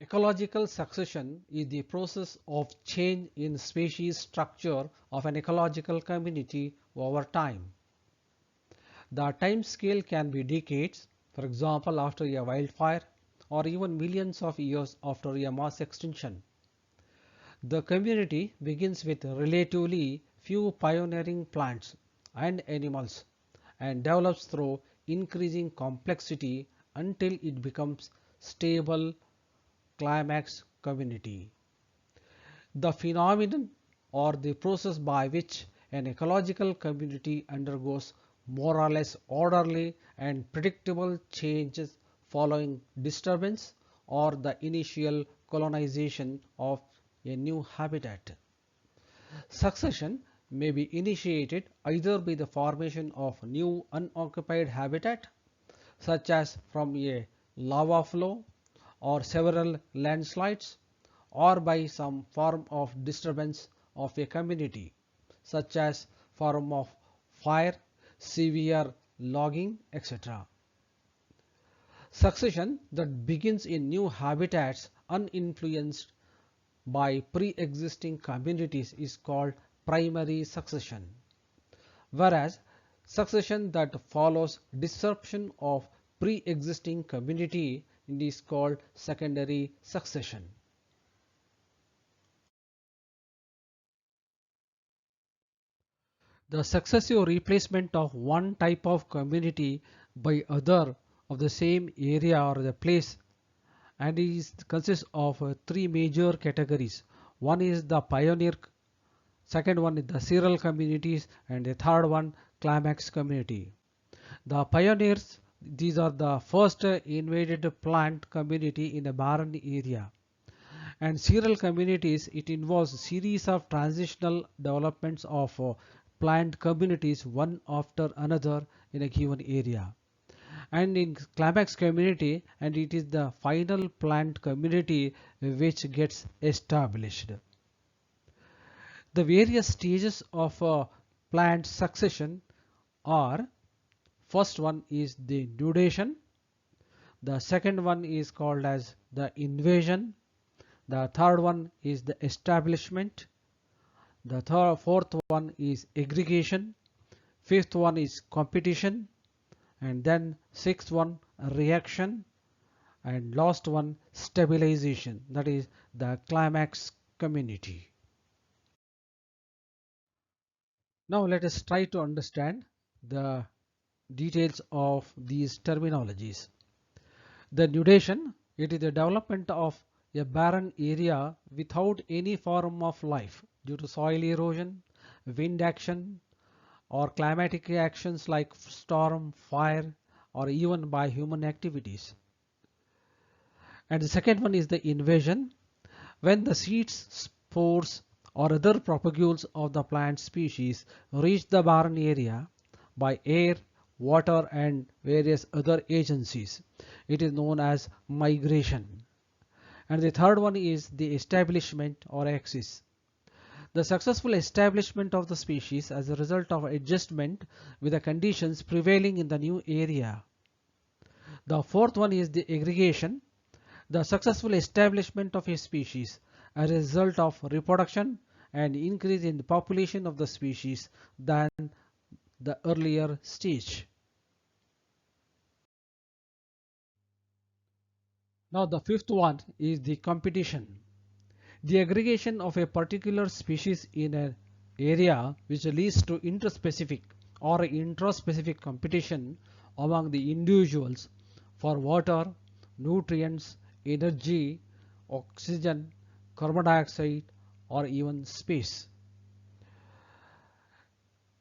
Ecological succession is the process of change in species structure of an ecological community over time. The time scale can be decades, for example after a wildfire, or even millions of years after a mass extinction. The community begins with relatively few pioneering plants and animals and develops through increasing complexity until it becomes stable climax community. The phenomenon or the process by which an ecological community undergoes more or less orderly and predictable changes following disturbance or the initial colonization of a new habitat. Succession may be initiated either by the formation of new unoccupied habitat, such as from a lava flow or several landslides, or by some form of disturbance of a community, such as form of fire, severe logging, etc. Succession that begins in new habitats uninfluenced by pre-existing communities is called primary succession, whereas succession that follows disruption of pre-existing community is called secondary succession. The successive replacement of one type of community by other of the same area or the place and it consists of three major categories. One is the pioneer, second one is the serial communities, and the third one climax community. The pioneers, these are the first invaded plant community in a barren area. And serial communities, it involves series of transitional developments of plant communities one after another in a given area. And in climax community, and it is the final plant community which gets established. The various stages of plant succession are: first one is the nudation, the second one is called as the invasion, the third one is the establishment, the fourth one is aggregation, fifth one is competition, and then sixth one reaction, and last one stabilization, that is the climax community. Now let us try to understand the details of these terminologies. The nudation, it is the development of a barren area without any form of life due to soil erosion, wind action, or climatic actions like storm, fire, or even by human activities. And the second one is the invasion, when the seeds, spores, or other propagules of the plant species reach the barren area by air, water, and various other agencies. It is known as migration. And the third one is the establishment or axis. The successful establishment of the species as a result of adjustment with the conditions prevailing in the new area. The fourth one is the aggregation, the successful establishment of a species as a result of reproduction and increase in the population of the species than the earlier stage. Now the fifth one is the competition. The aggregation of a particular species in an area which leads to interspecific or intraspecific competition among the individuals for water, nutrients, energy, oxygen, carbon dioxide, or even space.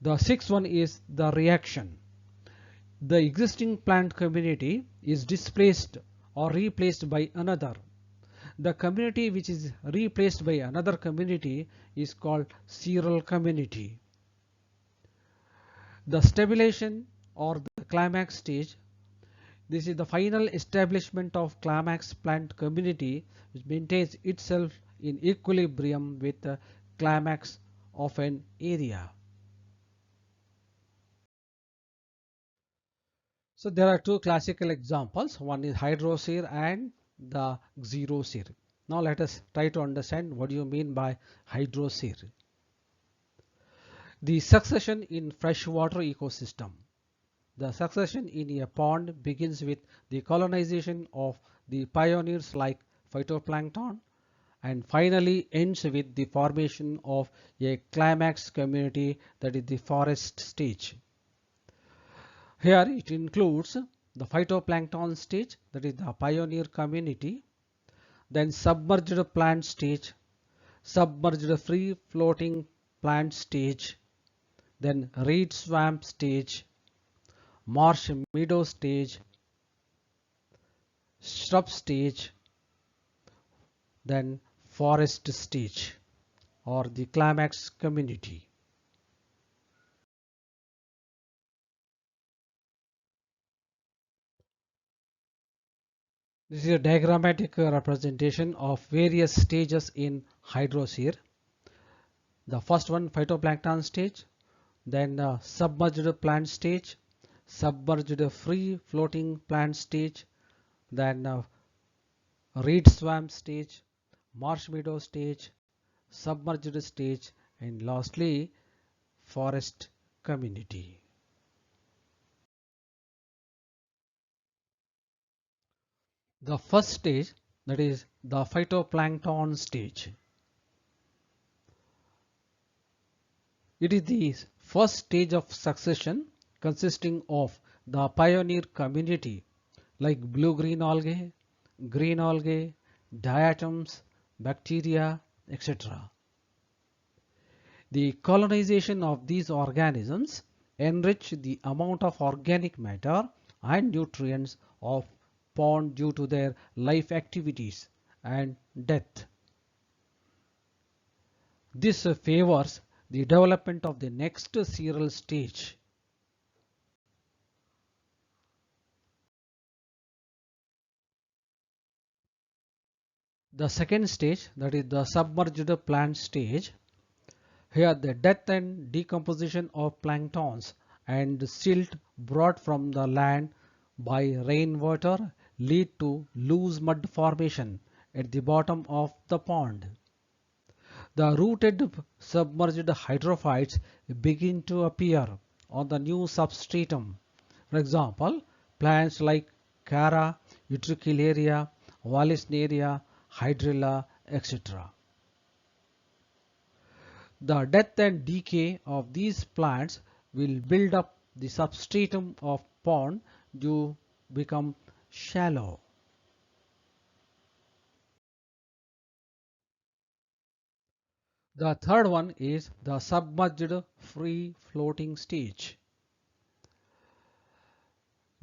The sixth one is the reaction. The existing plant community is displaced or replaced by another. The community which is replaced by another community is called serial community. The stabilization or the climax stage, this is the final establishment of climax plant community which maintains itself in equilibrium with the climax of an area. So there are two classical examples. One is Hydrosere and the Xerosere. Now let us try to understand what you mean by Hydrosere. The succession in freshwater ecosystem. The succession in a pond begins with the colonization of the pioneers like phytoplankton and finally ends with the formation of a climax community, that is the forest stage. Here it includes the phytoplankton stage, that is the pioneer community, then submerged plant stage, submerged free floating plant stage, then reed swamp stage, marsh meadow stage, shrub stage, then forest stage or the climax community. This is a diagrammatic representation of various stages in Hydrosere. The first one, phytoplankton stage, then submerged plant stage, submerged free floating plant stage, then reed swamp stage, marsh meadow stage, submerged stage, and lastly forest community. The first stage, that is the phytoplankton stage. It is the first stage of succession consisting of the pioneer community like blue-green algae, green algae, diatoms, bacteria, etc. The colonization of these organisms enrich the amount of organic matter and nutrients of pond due to their life activities and death. This favors the development of the next cereal stage. The second stage, that is the submerged plant stage. Here the death and decomposition of planktons and silt brought from the land by rainwater lead to loose mud formation at the bottom of the pond. The rooted submerged hydrophytes begin to appear on the new substratum. For example, plants like Cara, Utricularia, Vallisneria, Hydrilla, etc. The death and decay of these plants will build up the substratum of pond to become shallow. The third one is the submerged free floating stage.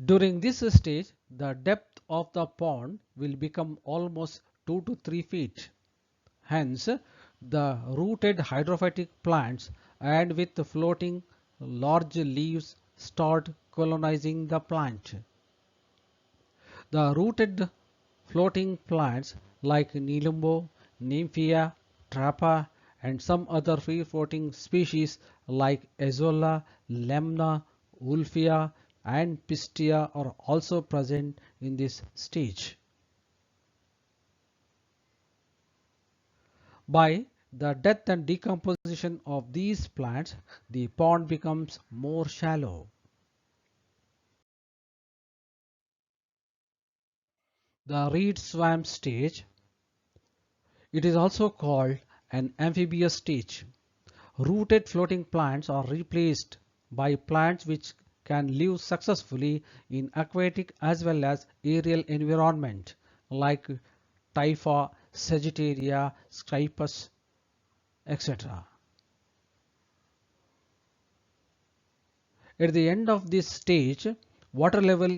During this stage, the depth of the pond will become almost 2 to 3 feet. Hence, the rooted hydrophytic plants and with floating large leaves start colonizing the plant. The rooted floating plants like Nelumbo, Nymphea, Trapa and some other free floating species like Azolla, Lemna, Ulfia and Pistia are also present in this stage. By the death and decomposition of these plants, the pond becomes more shallow. The reed swamp stage, it is also called an amphibious stage. Rooted floating plants are replaced by plants which can live successfully in aquatic as well as aerial environment like Typha, Sagittaria, Scypus, etc. At the end of this stage, water level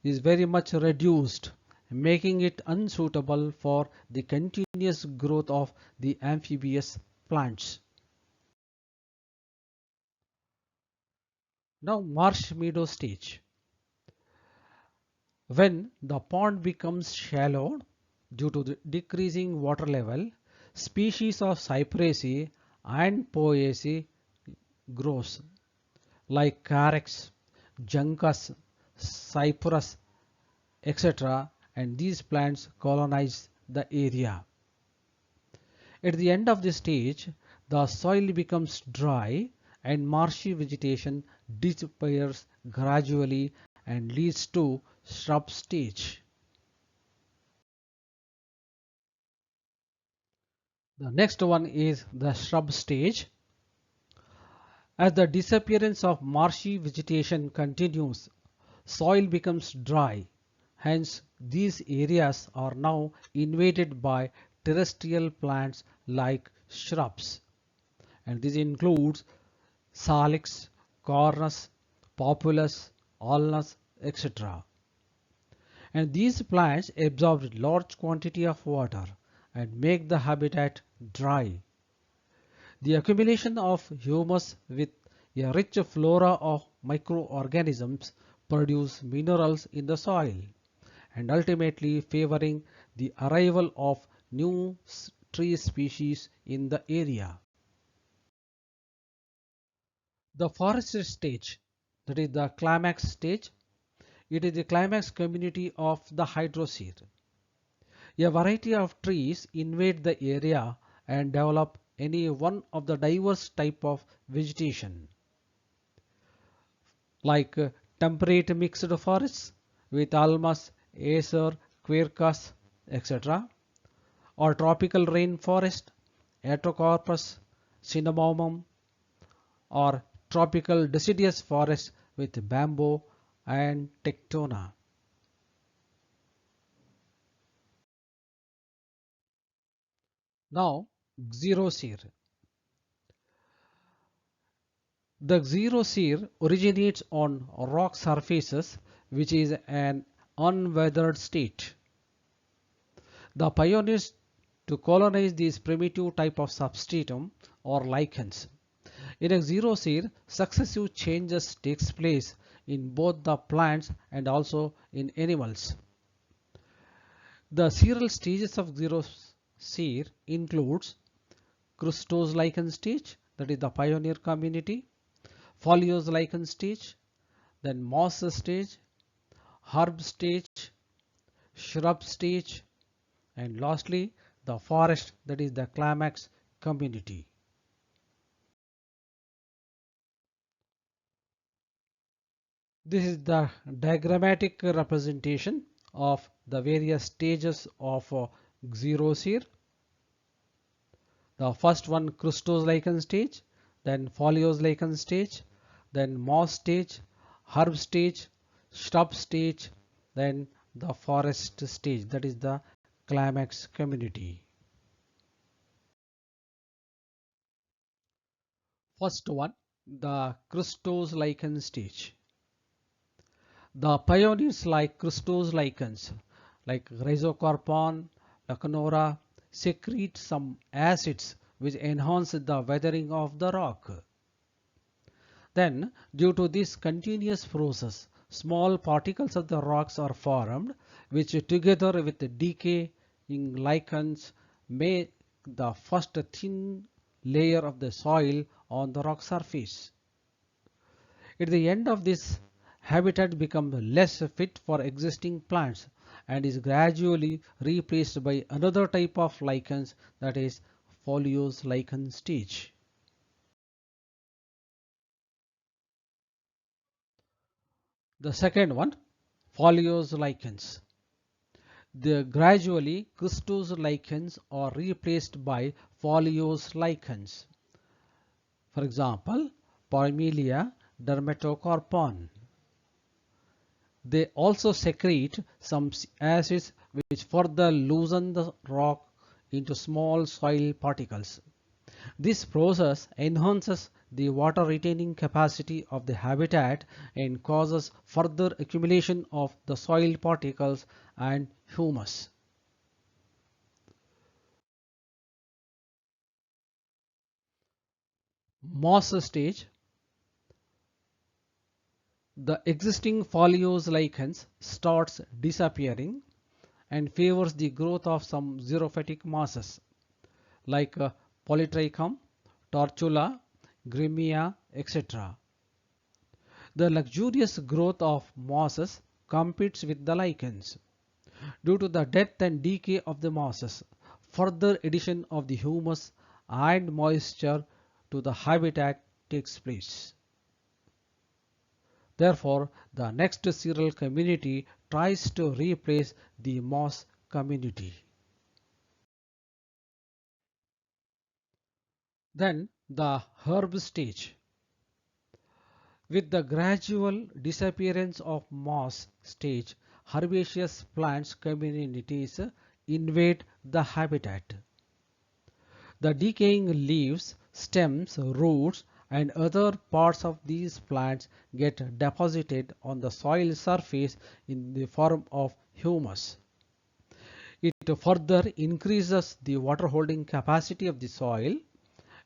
is very much reduced, making it unsuitable for the continuous growth of the amphibious plants. Now marsh meadow stage. When the pond becomes shallow due to the decreasing water level, species of Cyperaceae and Poaceae grows like Carex, Juncus, Cyperus, etc. and these plants colonize the area. At the end of this stage, the soil becomes dry and marshy vegetation disappears gradually and leads to shrub stage. The next one is the shrub stage. As the disappearance of marshy vegetation continues, soil becomes dry. Hence, these areas are now invaded by terrestrial plants like shrubs. And this includes salix, cornus, populus, ulnus, etc. And these plants absorb large quantity of water and make the habitat dry. The accumulation of humus with a rich flora of microorganisms produce minerals in the soil and ultimately favoring the arrival of new tree species in the area. The forest stage, that is the climax stage, it is the climax community of the Hydrosere. A variety of trees invade the area and develop any one of the diverse type of vegetation, like temperate mixed forests with almas, acer, quercus, etc., or tropical rainforest, Atocarpus, cinnamomum, or tropical deciduous forest with bamboo and tectona. Now, xerosere. The xerosere originates on rock surfaces, which is an unweathered state. The pioneers to colonize these primitive type of substratum or lichens. In a xerosere, successive changes takes place in both the plants and also in animals. The several stages of xerosere includes Crustose lichen stage, that is the pioneer community, Foliose lichen stage, then moss stage, herb stage, shrub stage, and lastly the forest, that is the climax community. This is the diagrammatic representation of the various stages of xerosere. The first one, Crustose lichen stage, then Foliose lichen stage, then moss stage, herb stage, shrub stage, then the forest stage, that is the climax community. First one, the Crustose lichen stage. The pioneers like Crustose lichens like Rhizocarpon, Lacanora secrete some acids which enhance the weathering of the rock. Then, due to this continuous process, small particles of the rocks are formed which together with the decaying lichens make the first thin layer of the soil on the rock surface. At the end of this, habitat becomes less fit for existing plants and is gradually replaced by another type of lichens, that is Foliose lichen stage. The second one, Foliose lichens. The gradually Crustose lichens are replaced by Foliose lichens. For example, Parmelia dermatocarpon. They also secrete some acids which further loosen the rock into small soil particles. This process enhances the water retaining capacity of the habitat and causes further accumulation of the soil particles and humus. Moss stage. The existing Foliose lichens starts disappearing and favors the growth of some xerophytic mosses like Polytrichum, Tortula, Grimmia, etc. The luxurious growth of mosses competes with the lichens. Due to the death and decay of the mosses, further addition of the humus and moisture to the habitat takes place. Therefore, the next cereal community tries to replace the moss community. Then the herb stage. With the gradual disappearance of moss stage, herbaceous plants communities invade the habitat. The decaying leaves, stems, roots and other parts of these plants get deposited on the soil surface in the form of humus. It further increases the water holding capacity of the soil,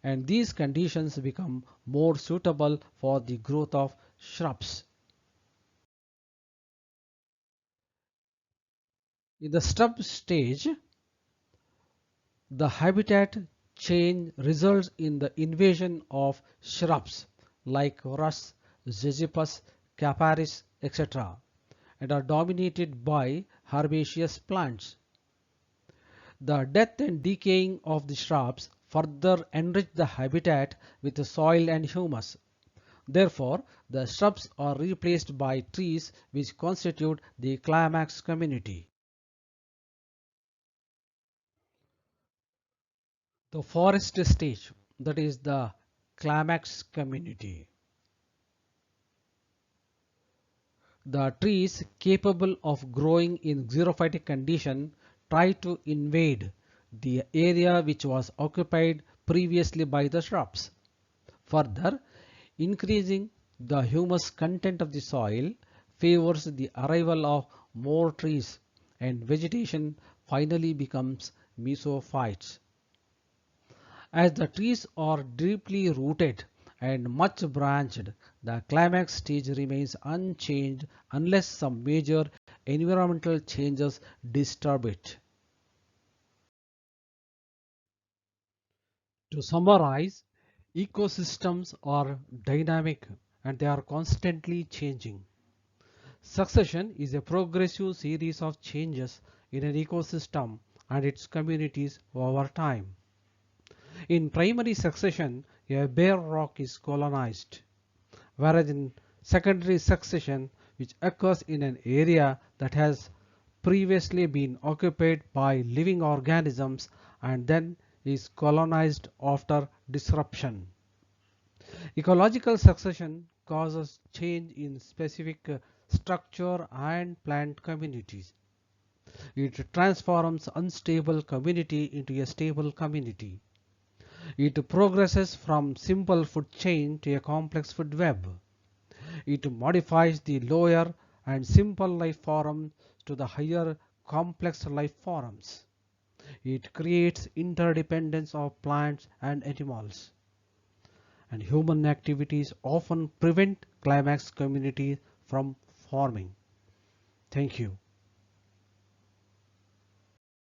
and these conditions become more suitable for the growth of shrubs. In the shrub stage, the habitat change results in the invasion of shrubs like rus, ziziphus, caparis, etc., and are dominated by herbaceous plants. The death and decaying of the shrubs further enrich the habitat with the soil and humus. Therefore, the shrubs are replaced by trees which constitute the climax community. The forest stage, that is the climax community. The trees capable of growing in xerophytic condition try to invade the area which was occupied previously by the shrubs. Further, increasing the humus content of the soil favors the arrival of more trees, and vegetation finally becomes mesophytes. As the trees are deeply rooted and much branched, the climax stage remains unchanged unless some major environmental changes disturb it. To summarize, ecosystems are dynamic and they are constantly changing. Succession is a progressive series of changes in an ecosystem and its communities over time. In primary succession, a bare rock is colonized, whereas in secondary succession, which occurs in an area that has previously been occupied by living organisms and then is colonized after disruption. Ecological succession causes change in specific structure and plant communities. It transforms unstable community into a stable community. It progresses from simple food chain to a complex food web. It modifies the lower and simple life forms to the higher complex life forms. It creates interdependence of plants and animals. And human activities often prevent climax communities from forming. Thank you.